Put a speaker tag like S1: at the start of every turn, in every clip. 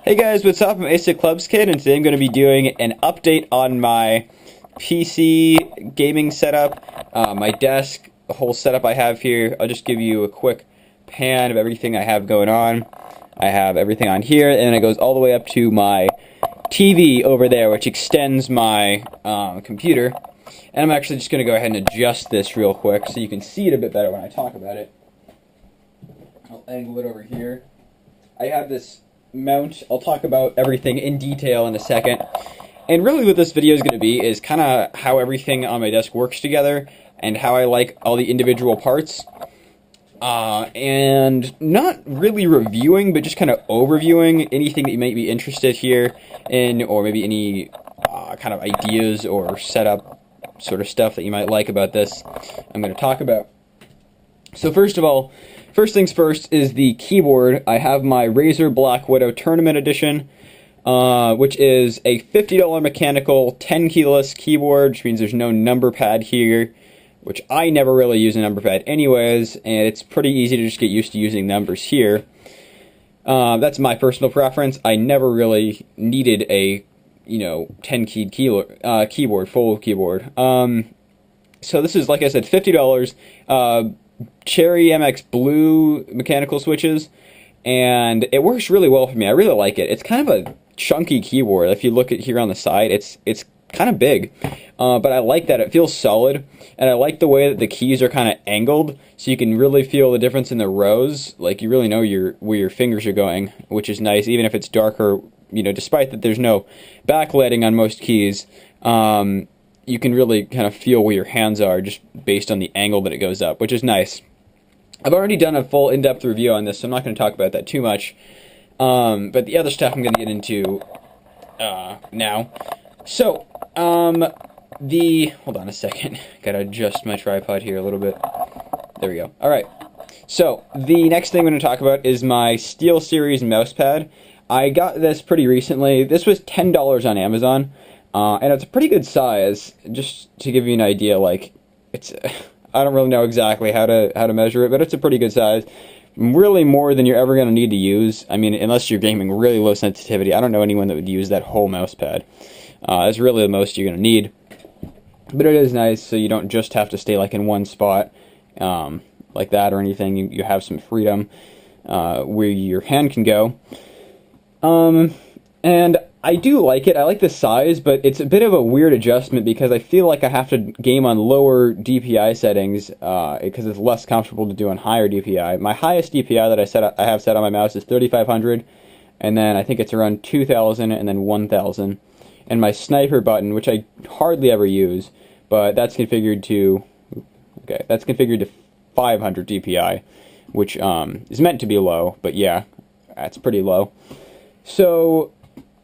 S1: Hey guys, what's up? I'm Ace Clubs Kid, and today I'm going to be doing an update on my PC gaming setup, my desk, the whole setup I have here. I'll just give you a quick pan of everything I have going on. I have everything on here, and it goes all the way up to my TV over there, which extends my computer. And I'm actually just going to go ahead and adjust this real quick so you can see it a bit better when I talk about it. I'll angle it over here. I have this mount. I'll talk about everything in detail in a second. And really what this video is going to be is kind of how everything on my desk works together and how I like all the individual parts. And not really reviewing, but just kind of overviewing anything that you might be interested here in, or maybe any kind of ideas or setup sort of stuff that you might like about this I'm going to talk about. So first of all, first things first is the keyboard. I have my Razer Black Widow Tournament Edition, which is a $50 mechanical 10 keyless keyboard, which means there's no number pad here, which I never really use a number pad anyways, and it's pretty easy to just get used to using numbers here. That's my personal preference. I never really needed a 10-keyed keyboard, full keyboard. So this is, like I said, $50. Cherry MX Blue mechanical switches, and it works really well for me. I really like it. It's kind of a chunky keyboard. If you look at here on the side, it's kind of big, but I like that. It feels solid, and I like the way that the keys are kind of angled, so you can really feel the difference in the rows. Like, you really know where your fingers are going, which is nice, even if it's darker. Despite that there's no backlighting on most keys, you can really kind of feel where your hands are just based on the angle that it goes up, which is nice. I've already done a full in-depth review on this, so I'm not going to talk about that too much. But the other stuff I'm going to get into now. So, hold on a second. Gotta adjust my tripod here a little bit. There we go. Alright. So, the next thing I'm going to talk about is my SteelSeries mousepad. I got this pretty recently. This was $10 on Amazon. And it's a pretty good size. Just to give you an idea, like, I don't really know exactly how to measure it, but it's a pretty good size. Really more than you're ever going to need to use. I mean, unless you're gaming really low sensitivity. I don't know anyone that would use that whole mouse pad. It's really the most you're going to need. But it is nice, so you don't just have to stay like in one spot like that or anything. You have some freedom where your hand can go. And I do like it. I like the size, but it's a bit of a weird adjustment because I feel like I have to game on lower DPI settings because it's less comfortable to do on higher DPI. My highest DPI that I have set on my mouse is 3500, and then I think it's around 2000 and then 1000. And my sniper button, which I hardly ever use, but that's configured to 500 DPI, which is meant to be low, but yeah, that's pretty low. So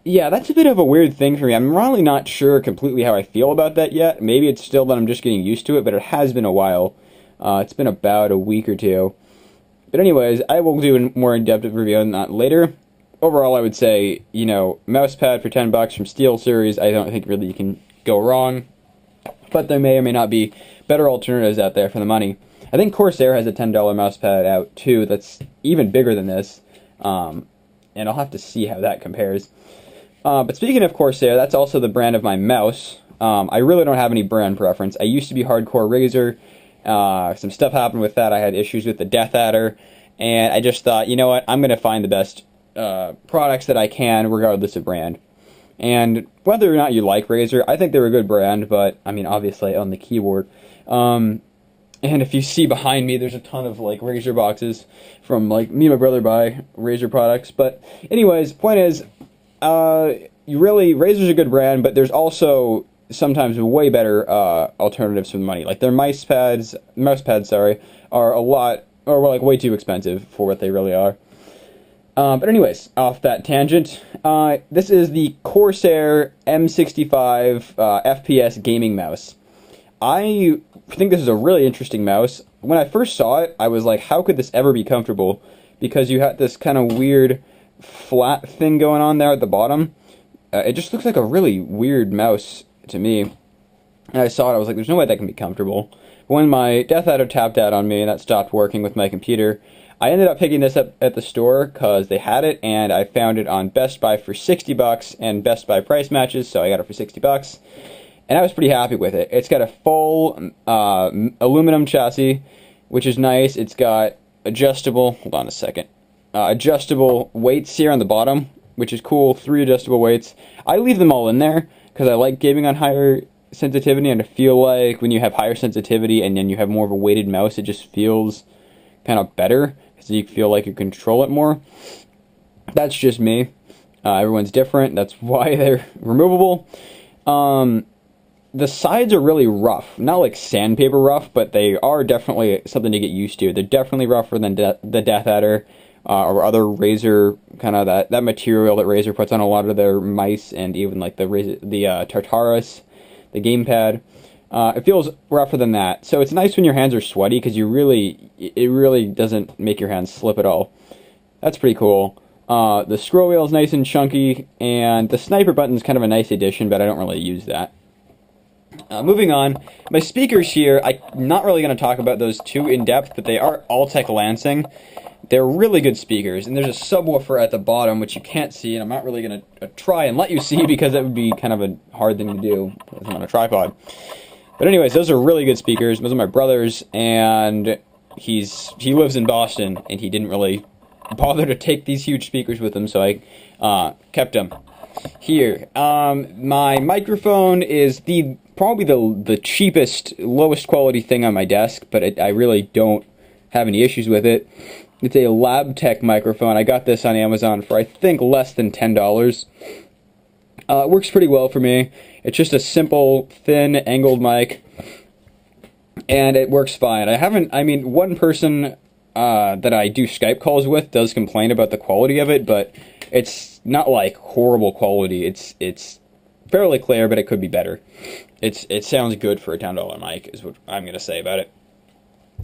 S1: yeah, that's a bit of a weird thing for me. I'm really not sure completely how I feel about that yet. Maybe it's still that I'm just getting used to it, but it has been a while. It's been about a week or two. But anyways, I will do a more in-depth review on that later. Overall, I would say, mousepad for $10 from SteelSeries, I don't think really you can go wrong. But there may or may not be better alternatives out there for the money. I think Corsair has a $10 mousepad out too that's even bigger than this. And I'll have to see how that compares. But speaking of Corsair, that's also the brand of my mouse. I really don't have any brand preference. I used to be hardcore Razer. Some stuff happened with that. I had issues with the DeathAdder. And I just thought, you know what, I'm going to find the best products that I can, regardless of brand. And whether or not you like Razer, I think they're a good brand, but, I mean, obviously, I own the keyboard. And if you see behind me, there's a ton of, like, Razer boxes from, like, me and my brother buy Razer products. But anyways, point is, Razer's a good brand, but there's also sometimes way better alternatives for the money. Like, their mouse pads, are like way too expensive for what they really are. But anyways, off that tangent, this is the Corsair M65 FPS gaming mouse. I think this is a really interesting mouse. When I first saw it, I was like, how could this ever be comfortable? Because you had this kind of weird flat thing going on there at the bottom. It just looks like a really weird mouse to me. And I saw it, I was like, there's no way that can be comfortable. But when my DeathAdder tapped out on me and that stopped working with my computer, I ended up picking this up at the store because they had it, and I found it on Best Buy for 60 bucks and Best Buy price matches, so I got it for 60 bucks. And I was pretty happy with it. It's got a full aluminum chassis, which is nice. It's got adjustable, hold on a second, adjustable weights here on the bottom, which is cool, 3 adjustable weights. I leave them all in there because I like gaming on higher sensitivity, and I feel like when you have higher sensitivity and then you have more of a weighted mouse, it just feels kind of better because you feel like you control it more. That's just me. Everyone's different. That's why they're removable. The sides are really rough. Not like sandpaper rough, but they are definitely something to get used to. They're definitely rougher than the Death Adder or other Razer, kind of that material that Razer puts on a lot of their mice, and even like the Tartarus, the gamepad. It feels rougher than that. So it's nice when your hands are sweaty because it really doesn't make your hands slip at all. That's pretty cool. The scroll wheel is nice and chunky, and the sniper button is kind of a nice addition, but I don't really use that. Moving on, my speakers here, I'm not really going to talk about those too in depth, but they are Altec Lansing. They're really good speakers, and there's a subwoofer at the bottom, which you can't see, and I'm not really going to try and let you see because that would be kind of a hard thing to do because I'm on a tripod. But anyways, those are really good speakers. Those are my brother's, and he lives in Boston, and he didn't really bother to take these huge speakers with him, so I kept them here. My microphone is probably the cheapest, lowest quality thing on my desk, but I really don't have any issues with it. It's a LabTech microphone. I got this on Amazon for, I think, less than $10. It works pretty well for me. It's just a simple, thin, angled mic, and it works fine. One person that I do Skype calls with does complain about the quality of it, but it's not like horrible quality. It's fairly clear, but it could be better. It sounds good for a $10 mic, is what I'm going to say about it.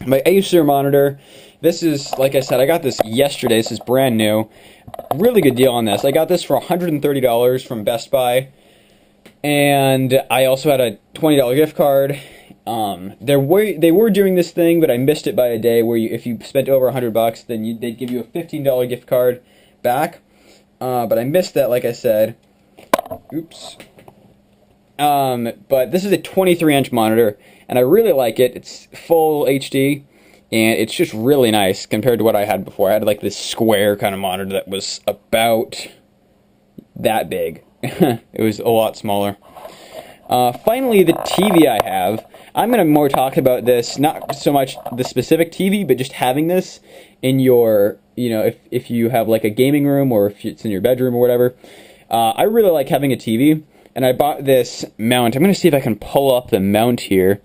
S1: My Acer monitor, this is, like I said, I got this yesterday. This is brand new. Really good deal on this. I got this for $130 from Best Buy, and I also had a $20 gift card. They were doing this thing, but I missed it by a day, where if you spent over $100, then they'd give you a $15 gift card back. But I missed that, like I said. Oops. But this is a 23-inch monitor, and I really like it. It's full HD, and it's just really nice compared to what I had before. I had like this square kind of monitor that was about that big. It was a lot smaller. Finally, the TV I have. I'm going to more talk about this, not so much the specific TV, but just having this in your, if you have like a gaming room, or if it's in your bedroom or whatever. I really like having a TV, and I bought this mount. I'm going to see if I can pull up the mount here,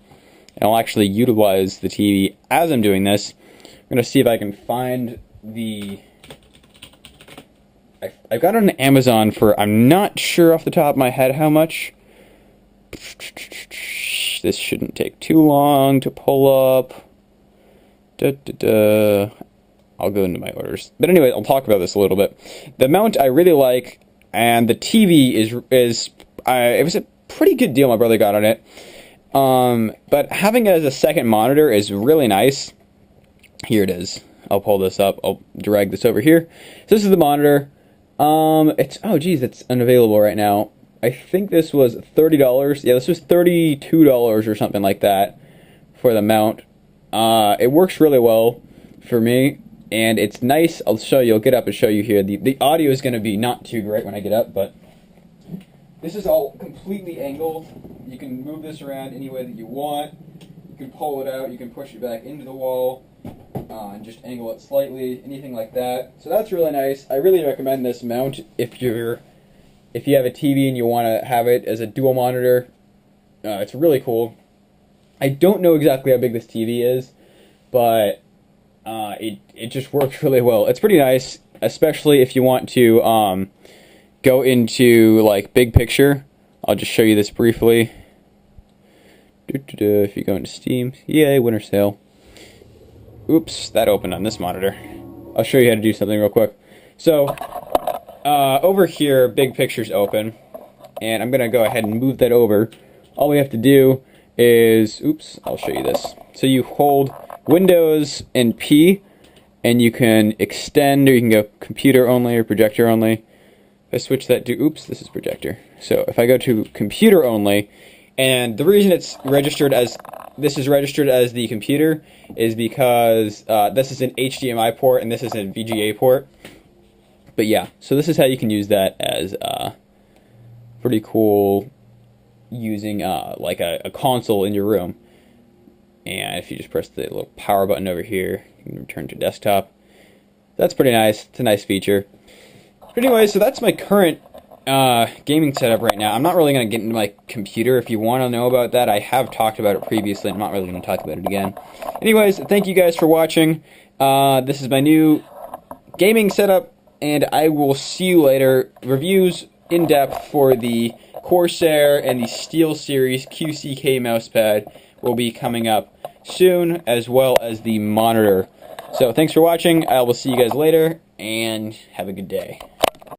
S1: and I'll actually utilize the TV as I'm doing this. I'm going to see if I can find the... I got it on Amazon for, I'm not sure off the top of my head how much. This shouldn't take too long to pull up. I'll go into my orders. But anyway, I'll talk about this a little bit. The mount I really like, and the TV it was a pretty good deal my brother got on it. But having it as a second monitor is really nice. Here it is. I'll pull this up. I'll drag this over here. So this is the monitor. It's unavailable right now. I think this was $30. Yeah, this was $32 or something like that for the mount. It works really well for me, and it's nice. I'll show you. I'll get up and show you here. The audio is going to be not too great when I get up, but this is all completely angled. You can move this around any way that you want. You can pull it out. You can push it back into the wall and just angle it slightly, anything like that. So that's really nice. I really recommend this mount if you have a TV and you want to have it as a dual monitor. It's really cool. I don't know exactly how big this TV is, but it just works really well. It's pretty nice, especially if you want to go into like big picture. I'll just show you this briefly. If you go into Steam, yay, winter sale. Oops, that opened on this monitor. I'll show you how to do something real quick. So, over here, big picture's open, and I'm going to go ahead and move that over. All we have to do is, I'll show you this. So you hold Windows and P, and you can extend, or you can go computer only or projector only. If I switch that to, oops, this is projector. So if I go to computer only, and the reason it's registered as, this is registered as the computer is because this is an HDMI port and this is a VGA port. But yeah, so this is how you can use that as pretty cool, using like a console in your room. And if you just press the little power button over here, you can return to desktop. That's pretty nice. It's a nice feature. But anyway, so that's my current gaming setup right now. I'm not really going to get into my computer. If you want to know about that, I have talked about it previously. I'm not really going to talk about it again. Anyways, thank you guys for watching. This is my new gaming setup, and I will see you later. Reviews in depth for the Corsair and the SteelSeries QCK mousepad will be coming up soon, as well as the monitor. So thanks for watching. I will see you guys later, and have a good day.